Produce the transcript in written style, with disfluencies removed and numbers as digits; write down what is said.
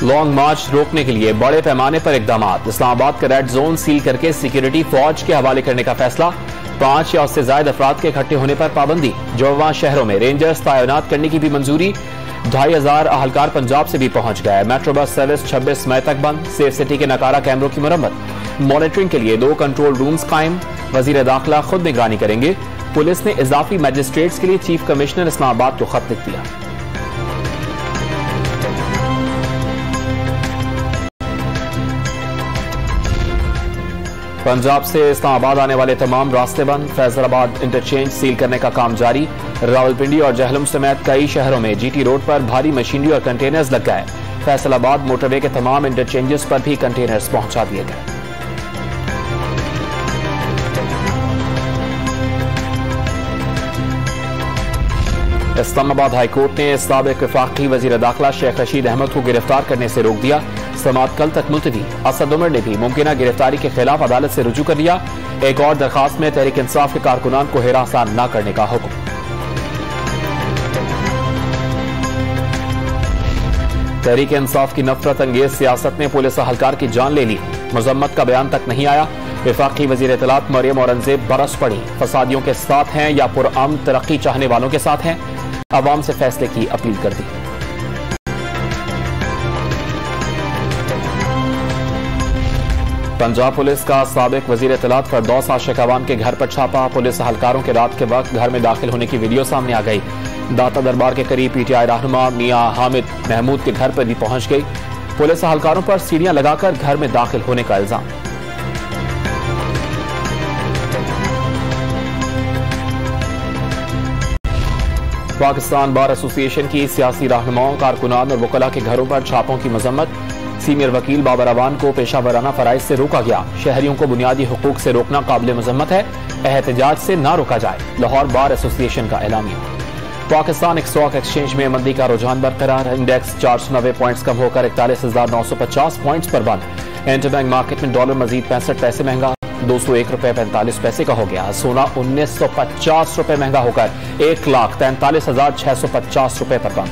Long मार्च रोकने के लिए बड़े पैमाने पर इकदाम। इस्लामाबाद का रेड जोन सील करके सिक्योरिटी फौज के हवाले करने का फैसला। 5 या उससे ज्यादा अफराद के इकट्ठे होने पर पाबंदी। जुड़वां शहरों में रेंजर्स तैनात करने की भी मंजूरी। 2500 अहलकार पंजाब से भी पहुंच गया। मेट्रो बस सर्विस 26 मई तक बंद। सेफ सिटी के नकारा कैमरों की मरम्मत। मॉनिटरिंग के लिए 2 कंट्रोल रूम्स कायम। वजीर दाखिला खुद निगरानी करेंगे। पुलिस ने इजाफी मजिस्ट्रेट्स के लिए चीफ कमिश्नर इस्लामाबाद को खत लिख दिया। पंजाब से इस्लामाबाद आने वाले तमाम रास्ते बंद। फैसलाबाद इंटरचेंज सील करने का काम जारी। रावलपिंडी और जहलम समेत कई शहरों में जीटी रोड पर भारी मशीनरी और कंटेनर्स लग गए। फैसलाबाद मोटरवे के तमाम इंटरचेंजेस पर भी कंटेनर्स पहुंचा दिए गए। इस्लामाबाद हाईकोर्ट ने साबिक वफाकी वजीर दाखिला शेख रशीद अहमद को गिरफ्तार करने से रोक दिया। समाअत कल तक मुलतवी। असद उमर ने भी मुमकिन गिरफ्तारी के खिलाफ अदालत से रुजू कर लिया। एक और दरखास्त में तहरीक इंसाफ के कारकुनान को हिरासत न करने का हुक्म। तहरीक इंसाफ की नफरत अंगेज सियासत ने पुलिस अहलकार की जान ले ली। मजम्मत का बयान तक नहीं आया। वफाकी वजीर इत्तलात मरियम औरंगजेब बरस पड़ी। फसादियों के साथ हैं या पुरअमन तरक्की चाहने वालों के साथ हैं। अवाम से फैसले की अपील कर दी। पंजाब पुलिस का साबिक वजीर इत्तलात फरदौस आशिक अवान के घर पर छापा। पुलिस अहलकारों के रात के वक्त घर में दाखिल होने की वीडियो सामने आ गई। दाता दरबार के करीब पीटीआई रहनुमा मियां हामिद महमूद के घर पर भी पहुंच गई। पुलिस अहलकारों पर सीढ़ियां लगाकर घर में दाखिल होने का इल्जाम। पाकिस्तान बार एसोसिएशन की सियासी रहनुमाओं, कारकुनान और वकला के घरों पर छापों की मजम्मत। सीनियर वकील बाबर अवान को पेशावराना फराइज से रोका गया। शहरियों को बुनियादी हुकूक से रोकना काबिल मजम्मत है। एहतजाज से ना रोका जाए। लाहौर बार एसोसिएशन का एलामिया। पाकिस्तान स्टॉक एक्सचेंज में मंदी का रुझान बरकरार। इंडेक्स 490 पॉइंट्स कम होकर 41,950 पॉइंट्स पर बंद। इंटरबैंक मार्केट में डॉलर मजीद 65 पैसे महंगा, 201 रुपए 45 पैसे का हो गया। सोना 1950 रुपए महंगा होकर 1,43,650 रुपए पर बंद।